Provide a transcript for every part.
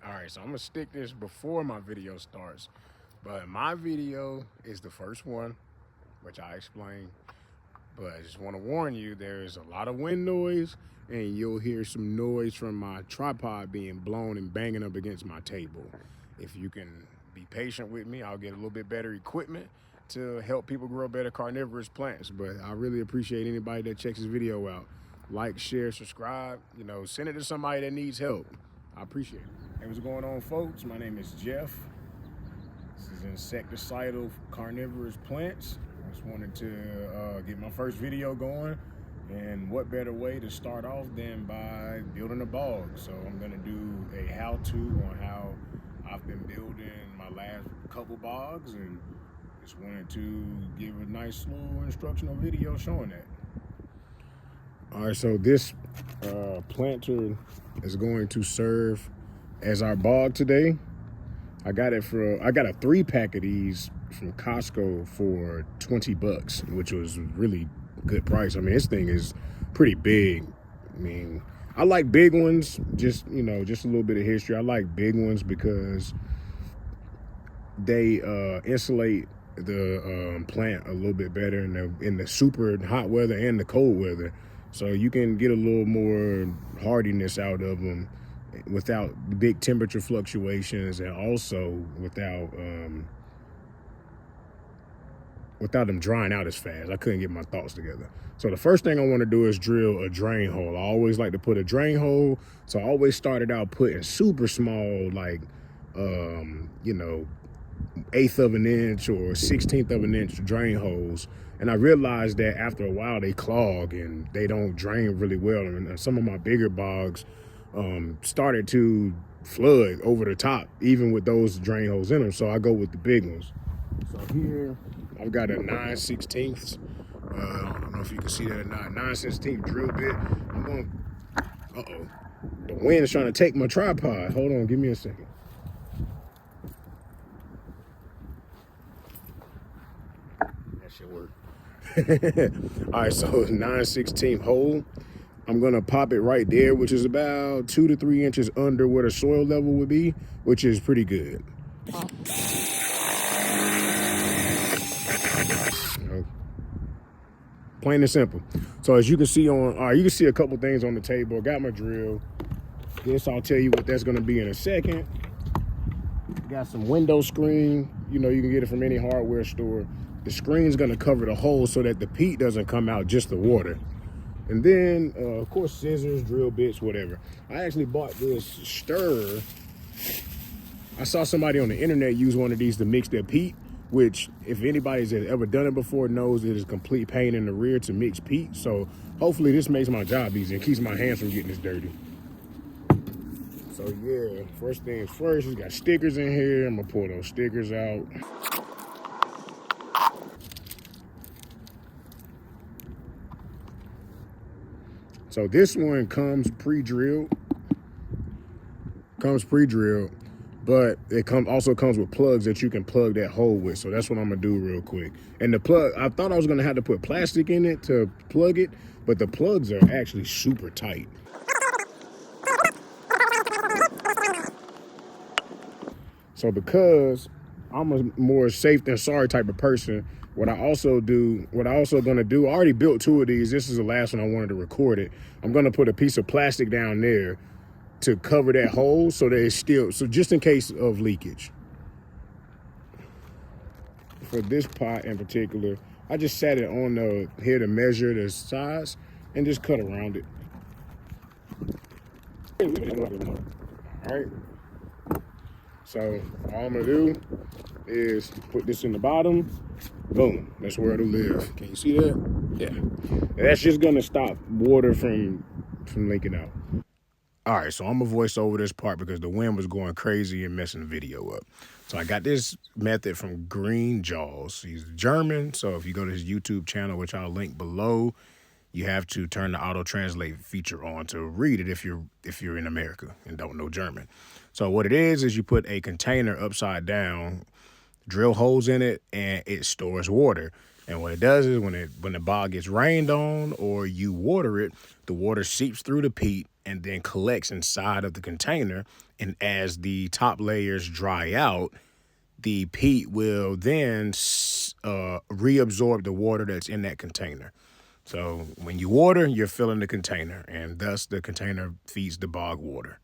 All right, so I'm gonna stick this before my video starts, but my video is the first one, which I explained. But I just want to warn you, there's a lot of wind noise, and you'll hear some noise from my tripod being blown and banging up against my table. If you can be patient with me, I'll get a little bit better equipment to help people grow better carnivorous plants. But I really appreciate anybody that checks this video out. Like, share, subscribe, send it to somebody that needs help. I appreciate it. Hey, what's going on, folks? My name is Jeff. This is insecticidal carnivorous plants. I just wanted to get my first video going, and what better way to start off than by building a bog. So I'm gonna do a how-to on how I've been building my last couple bogs, and just wanted to give a nice little instructional video showing that. All right, so this planter is going to serve as our bog today. I got a 3-pack of these from Costco for $20, which was really good price. I mean, this thing is pretty big. I mean, I like big ones. Just a little bit of history. I like big ones because they insulate the plant a little bit better in the super hot weather and the cold weather. So you can get a little more hardiness out of them without big temperature fluctuations, and also without them drying out as fast. I couldn't get my thoughts together. So the first thing I want to do is drill a drain hole. I always like to put a drain hole. So I always started out putting super small, like, 1/8 of an inch or 1/16 of an inch drain holes. And I realized that after a while they clog and they don't drain really well. And some of my bigger bogs started to flood over the top, even with those drain holes in them. So I go with the big ones. So here I've got a 9/16. I don't know if you can see that or not. 9/16 drill bit. I'm going. The wind is trying to take my tripod. Hold on, give me a second. That should work. All right, so 9/16 hole. I'm gonna pop it right there, which is about 2 to 3 inches under where the soil level would be, which is pretty good. Plain and simple. So as you can see you can see a couple things on the table. I got my drill. This, I'll tell you what that's gonna be in a second. Got some window screen. You can get it from any hardware store. The screen's gonna cover the hole so that the peat doesn't come out, just the water. And then, of course, scissors, drill bits, whatever. I actually bought this stirrer. I saw somebody on the internet use one of these to mix their peat, which, if anybody's ever done it before, knows it is a complete pain in the rear to mix peat. So hopefully this makes my job easy and keeps my hands from getting this dirty. So yeah, first things first, it's got stickers in here. I'm gonna pull those stickers out. So this one comes pre-drilled, but it also comes with plugs that you can plug that hole with. So that's what I'm gonna do real quick. And the plug, I thought I was gonna have to put plastic in it to plug it, but the plugs are actually super tight. So because I'm a more safe than sorry type of person, what I also gonna do, I already built 2 of these. This is the last one I wanted to record it. I'm gonna put a piece of plastic down there to cover that hole so that it's so just in case of leakage. For this pot in particular, I just sat it on here to measure the size and just cut around it. All right. So all I'm gonna do is put this in the bottom. Boom, that's where it'll live. Can you see that? Yeah. And that's just gonna stop water from leaking out. All right, so I'm gonna voice over this part because the wind was going crazy and messing the video up. So I got this method from Green Jaws. He's German, so if you go to his YouTube channel, which I'll link below, you have to turn the auto translate feature on to read it if you're in America and don't know German. So what it is you put a container upside down, drill holes in it, and it stores water. And what it does is when the bog gets rained on or you water it, the water seeps through the peat and then collects inside of the container. And as the top layers dry out, the peat will then reabsorb the water that's in that container. So when you water, you're filling the container, and thus the container feeds the bog water.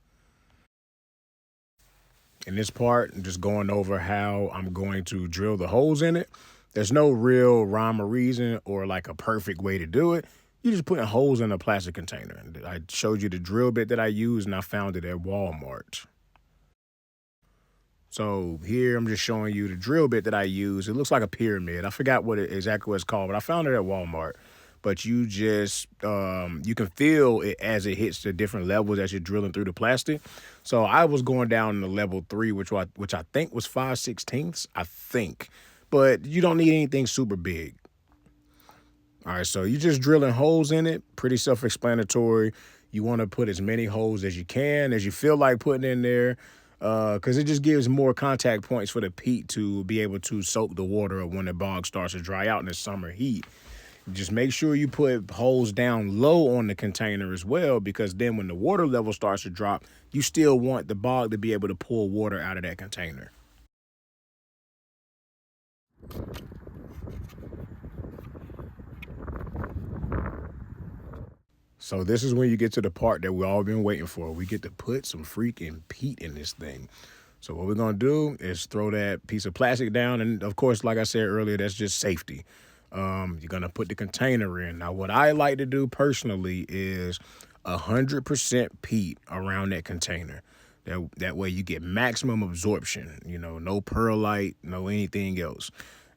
In this part, I'm just going over how I'm going to drill the holes in it. There's no real rhyme or reason or like a perfect way to do it. You're just putting holes in a plastic container. I showed you the drill bit that I use, and I found it at Walmart. So here I'm just showing you the drill bit that I use. It looks like a pyramid. I forgot exactly what it's called, but I found it at Walmart. But you just, you can feel it as it hits the different levels as you're drilling through the plastic. So I was going down to level 3, which I think was 5/16, I think. But you don't need anything super big. All right, so you're just drilling holes in it. Pretty self-explanatory. You want to put as many holes as you can, as you feel like putting in there, because it just gives more contact points for the peat to be able to soak the water up when the bog starts to dry out in the summer heat. Just make sure you put holes down low on the container as well, because then when the water level starts to drop, you still want the bog to be able to pull water out of that container. So this is when you get to the part that we've all been waiting for. We get to put some freaking peat in this thing. So what we're going to do is throw that piece of plastic down. And of course, like I said earlier, that's just safety. You're going to put the container in. Now, what I like to do personally is 100% peat around that container. That way you get maximum absorption, no perlite, no anything else.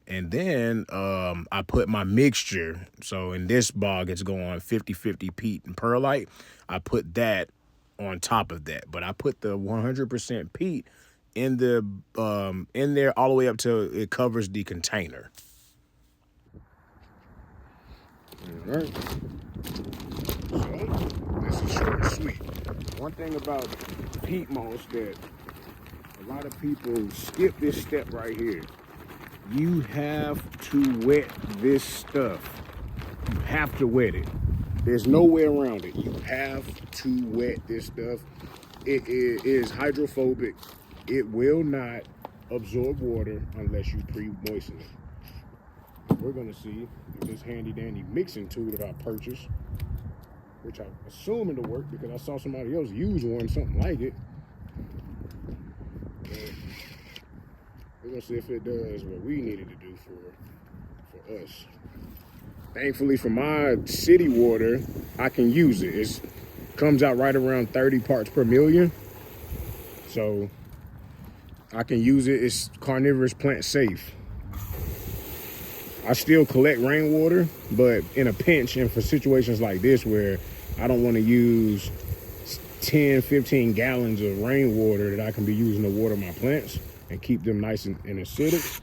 And then I put my mixture. So in this bog, it's going 50-50 peat and perlite. I put that on top of that. But I put the 100% peat in there all the way up till it covers the container. All right. So this is short and sweet. One thing about peat moss that a lot of people skip this step right here. You have to wet this stuff. You have to wet it. There's no way around it. You have to wet this stuff. It is hydrophobic. It will not absorb water unless you pre-moisten it. We're going to see if this handy dandy mixing tool that I purchased, which I'm assuming to work because I saw somebody else use one, something like it. We're going to see if it does what we needed to do for us. Thankfully, for my city water, I can use it. It comes out right around 30 parts per million. So I can use it. It's carnivorous plant safe. I still collect rainwater, but in a pinch and for situations like this where I don't want to use 10, 15 gallons of rainwater that I can be using to water my plants and keep them nice and acidic,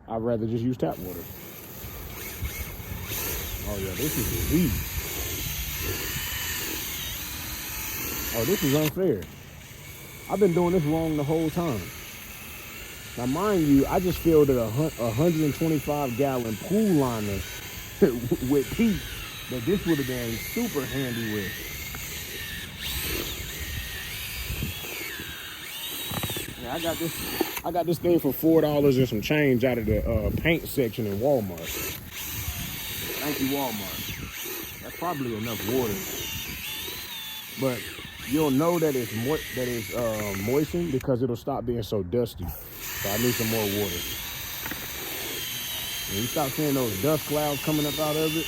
I'd rather just use tap water. Oh yeah, this is elite. Oh, this is unfair. I've been doing this wrong the whole time. Now, mind you, I just filled a 125-gallon pool liner with peat that this would have been super handy with. Yeah, I got this thing for $4 and some change out of the paint section in Walmart. Thank you, Walmart. That's probably enough water, but you'll know that it's moistened because it'll stop being so dusty. So I need some more water. When you stop seeing those dust clouds coming up out of it,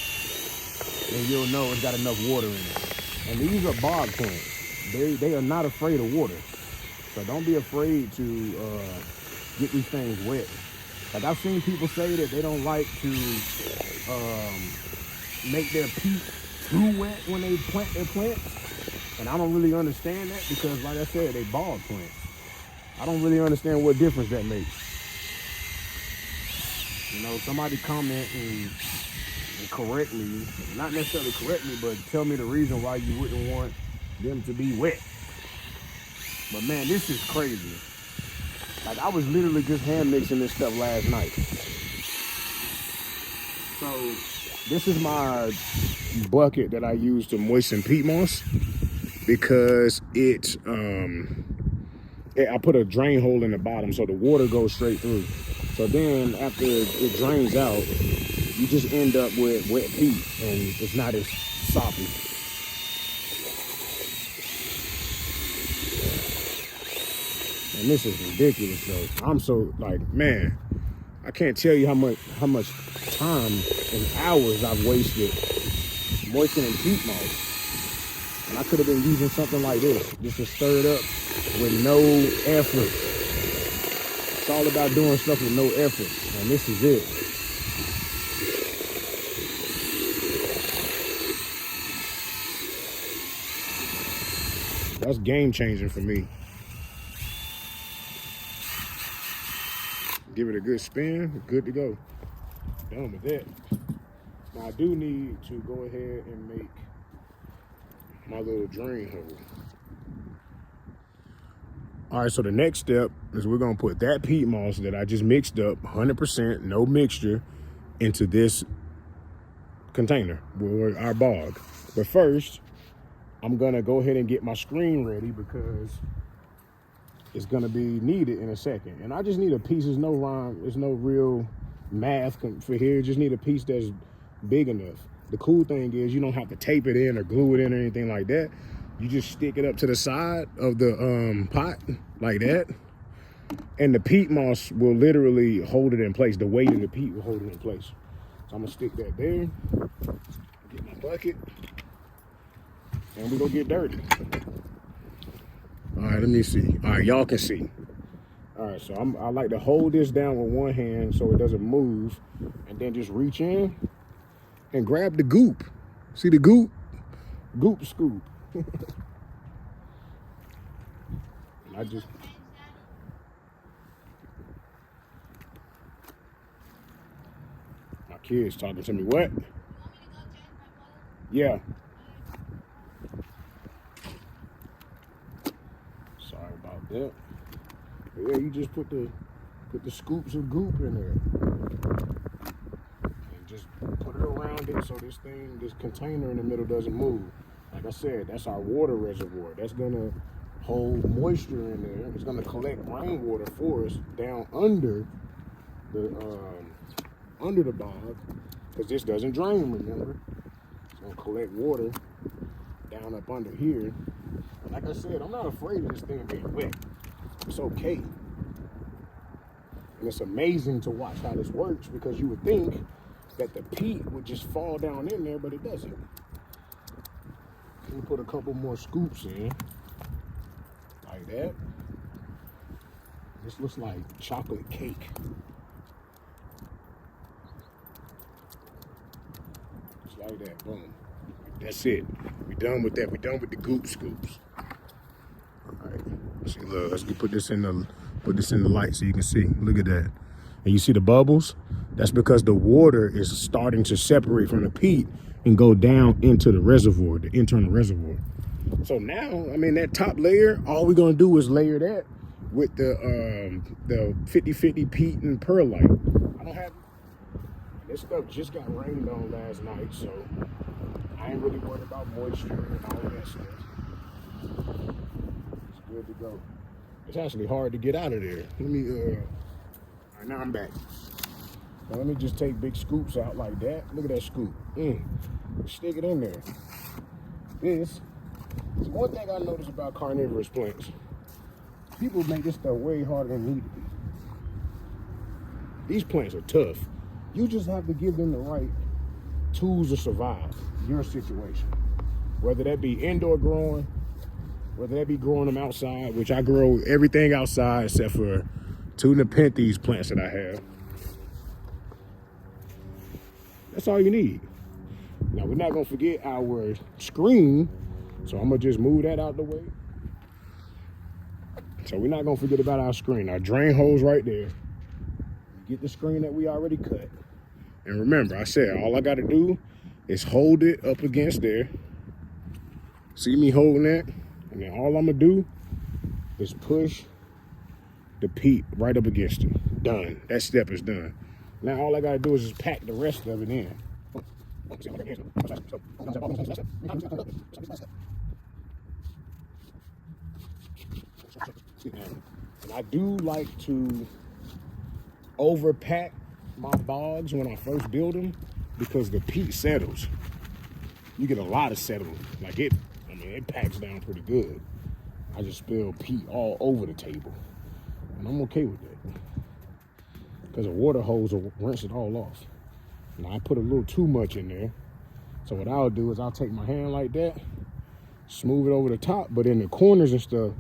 then you'll know it's got enough water in it. And these are bog plants. They are not afraid of water. So don't be afraid to get these things wet. Like I've seen people say that they don't like to make their peat too wet when they plant their plants. And I don't really understand that because, like I said, they bog plants. I don't really understand what difference that makes. Somebody comment and correct me, not necessarily correct me, but tell me the reason why you wouldn't want them to be wet. But man, this is crazy. Like I was literally just hand mixing this stuff last night. So this is my bucket that I use to moisten peat moss because I put a drain hole in the bottom so the water goes straight through. So then after it drains out, you just end up with wet peat and it's not as soppy. And this is ridiculous though. I'm so like, man, I can't tell you how much time and hours I've wasted moistening peat moss. And I could have been using something like this, just to stir it up with no effort. It's all about doing stuff with no effort, and this is it. That's game changing for me. Give it a good spin, good to go. Done with that. Now I do need to go ahead and make my little drain hole. All right, so the next step is we're gonna put that peat moss that I just mixed up, 100%, no mixture, into this container, or our bog. But first, I'm gonna go ahead and get my screen ready because it's gonna be needed in a second. And I just need a piece, there's no rhyme, there's no real math for here, just need a piece that's big enough. The cool thing is you don't have to tape it in or glue it in or anything like that. You just stick it up to the side of the pot like that. And the peat moss will literally hold it in place. The weight of the peat will hold it in place. So I'm gonna stick that there, get my bucket, and we gonna get dirty. All right, let me see. All right, y'all can see. All right, so I like to hold this down with one hand so it doesn't move, and then just reach in and grab the goop. See the goop? Goop scoop. And I just... My kid's talking to me. What? Yeah. Sorry about that. But yeah, you just put the scoops of goop in there. Just put it around it so this container in the middle doesn't move. Like I said, that's our water reservoir. That's gonna hold moisture in there. It's gonna collect rainwater for us down under the bog, because this doesn't drain, remember? It's gonna collect water down up under here. And like I said, I'm not afraid of this thing being wet. It's okay. And it's amazing to watch how this works, because you would think that the peat would just fall down in there, but it doesn't. We put a couple more scoops in, like that. This looks like chocolate cake. Just like that, boom. That's it. We done with that. We done with the goop scoops. All right. See, look, let's put this in the light so you can see. Look at that. And you see the bubbles? That's because the water is starting to separate from the peat and go down into the reservoir, the internal reservoir. So now, I mean, that top layer, all we're gonna do is layer that with the 50-50 peat and perlite. I don't have, this stuff just got rained on last night, so I ain't really worried about moisture and all of that stuff. It's good to go. It's actually hard to get out of there. Let me, all right, now I'm back. Now let me just take big scoops out like that. Look at that scoop. Stick it in there. This is one thing I noticed about carnivorous plants. People make this stuff way harder than it need to be. These plants are tough. You just have to give them the right tools to survive your situation. Whether that be indoor growing, whether that be growing them outside, which I grow everything outside except for 2 Nepenthes plants that I have. That's all you need. Now, we're not gonna forget our screen, so I'm gonna just move that out the way. So we're not gonna forget about our screen. Our drain hole's right there. Get the screen that we already cut. And remember, I said all I gotta do is hold it up against there. See me holding that? And then all I'm gonna do is push the peat right up against it. Done. That step is done. Now all I gotta do is just pack the rest of it in. And I do like to overpack my bogs when I first build them because the peat settles. You get a lot of settling. Like it packs down pretty good. I just spill peat all over the table. And I'm okay with that. Because a water hose will rinse it all off. Now I put a little too much in there. So what I'll do is I'll take my hand like that, smooth it over the top, but in the corners and stuff,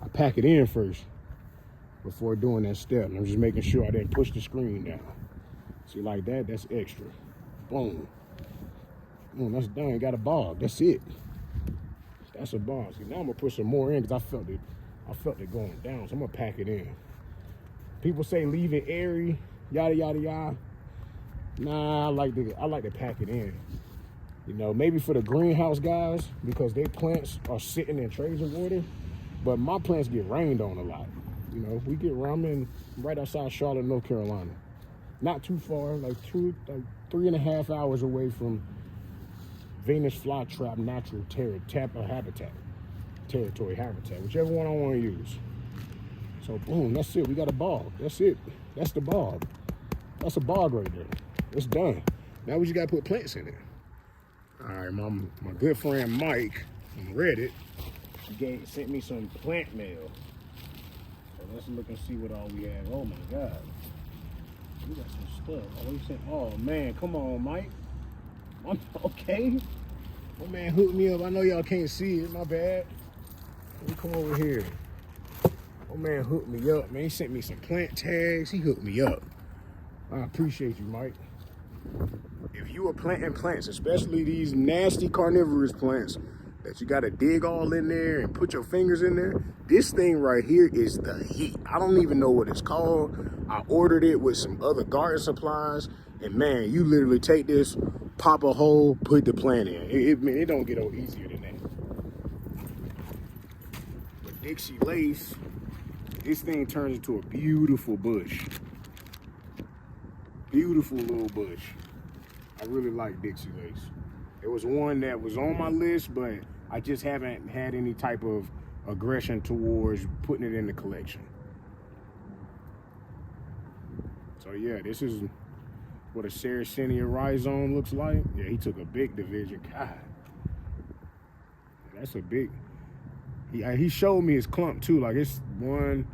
I pack it in first before doing that step. And I'm just making sure I didn't push the screen down. See, like that, that's extra. Boom. Boom, that's done. Got a bog. That's it. That's a bog. See, now I'm gonna put some more in because I felt it going down. So I'm gonna pack it in. People say leave it airy, yada yada yada. Nah, I like to pack it in. You know, maybe for the greenhouse guys because their plants are sitting in trays of water, but my plants get rained on a lot. You know, we get ramen right outside Charlotte, North Carolina. Not too far, like 3.5 hours away from Venus flytrap natural territory habitat, whichever one I want to use. So boom, that's it. We got a bog. That's it. That's the bog. That's a bog right there. It's done. Now we just gotta put plants in it. All right, my good friend Mike from Reddit sent me some plant mail. So let's look and see what all we have. Oh my God, we got some stuff. Oh, he sent. Oh man, come on, Mike. I'm okay. Oh man, hooked me up. I know y'all can't see it. My bad. Let me come over here. Oh man, hooked me up, man. He sent me some plant tags. He hooked me up. I appreciate you, Mike. If you are planting plants, especially these nasty carnivorous plants that you got to dig all in there and put your fingers in there, this thing right here is the heat. I don't even know what it's called. I ordered it with some other garden supplies, and man, you literally take this, pop a hole, put the plant in. It don't get no easier than that. But Dixie Lace, this thing turns into a beautiful bush. Beautiful little bush. I really like Dixie Lace. It was one that was on my list, but I just haven't had any type of aggression towards putting it in the collection. So yeah, this is what a Sarracenia rhizome looks like. Yeah, he took a big division. God, that's a big. He showed me his clump too. Like it's one.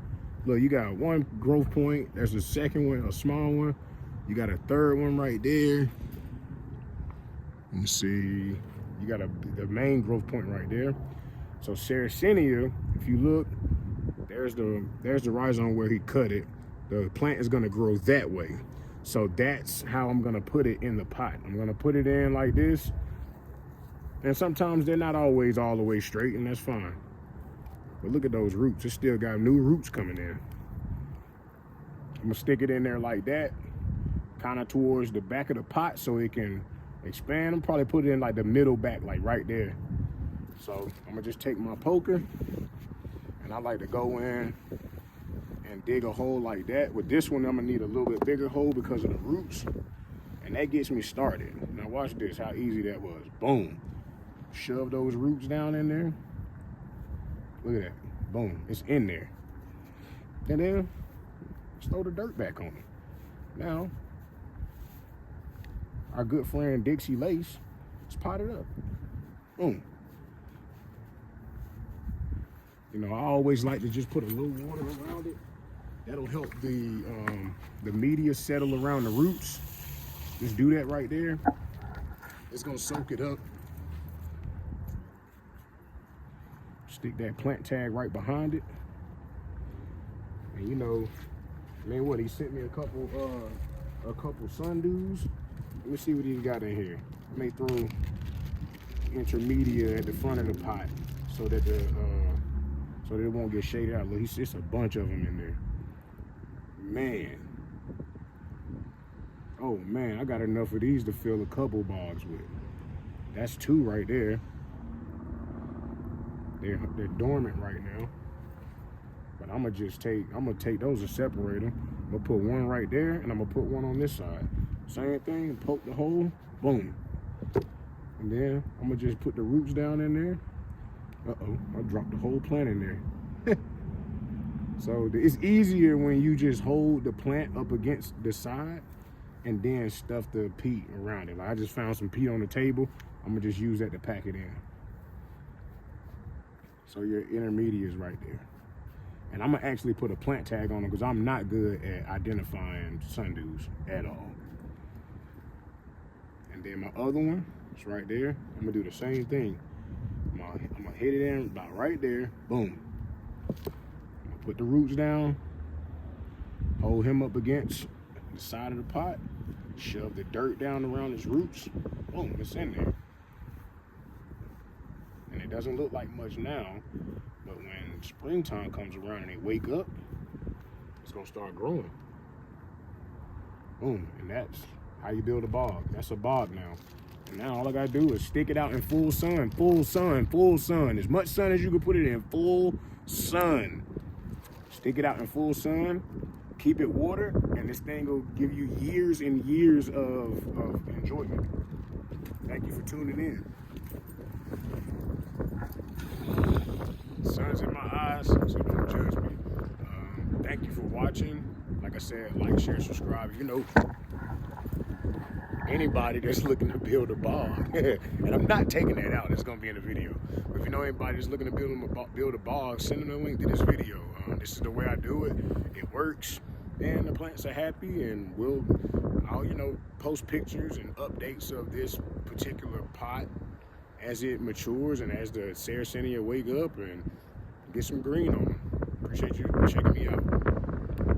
Look, you got one growth point. There's a second one, a small one. You got a third one right there. Let me see. You got the main growth point right there. So Sarracenia, if you look, there's the rhizome where he cut it. The plant is gonna grow that way. So that's how I'm gonna put it in the pot. I'm gonna put it in like this. And sometimes they're not always all the way straight, and that's fine. But look at those roots. It still got new roots coming in. I'm gonna stick it in there like that, kind of towards the back of the pot so it can expand. I'm probably put it in like the middle back, like right there. So I'm gonna just take my poker, and I like to go in and dig a hole like that. With this one, I'm gonna need a little bit bigger hole because of the roots, and that gets me started. Now watch this, how easy that was. Boom. Shove those roots down in there. Look at that. Boom. It's in there. And then just throw the dirt back on it. Now, our good friend Dixie Lace, let's pot it up. Boom. You know, I always like to just put a little water around it. That'll help the media settle around the roots. Just do that right there. It's gonna soak it up. Stick that plant tag right behind it. And you know, man, what, he sent me a couple sundews. Let me see what he's got in here. I may throw intermedia at the front of the pot so that so that it won't get shaded out. Look, it's a bunch of them in there. Man. Oh man, I got enough of these to fill a couple bogs with. That's two right there. They're dormant right now. But I'm gonna take those and separate them. I'm gonna put one right there, and I'm gonna put one on this side. Same thing, poke the hole, boom. And then I'm gonna just put the roots down in there. Uh-oh, I dropped the whole plant in there. So it's easier when you just hold the plant up against the side and then stuff the peat around it. Like I just found some peat on the table. I'm gonna just use that to pack it in. So your intermediate is right there. And I'm gonna actually put a plant tag on them because I'm not good at identifying sundews at all. And then my other one is right there. I'm gonna do the same thing. I'm gonna hit it in about right there, boom. I'm gonna put the roots down, hold him up against the side of the pot, shove the dirt down around his roots, boom, it's in there. And it doesn't look like much now, but when springtime comes around and they wake up, it's gonna start growing. Boom, and that's how you build a bog. That's a bog now. And now all I gotta do is stick it out in full sun, full sun, full sun. As much sun as you can put it in, full sun. Stick it out in full sun, keep it watered, and this thing will give you years and years of enjoyment. Thank you for tuning in. Sun's in my eyes, so don't judge me. Thank you for watching. Like I said, like, share, subscribe. You know, anybody that's looking to build a bog, and I'm not taking that out, it's gonna be in the video. But if you know anybody that's looking to build a bog, send them a link to this video. This is the way I do it. It works, and the plants are happy, and I'll post pictures and updates of this particular pot as it matures and as the Sarracenia wake up and get some green on them. Appreciate you checking me out.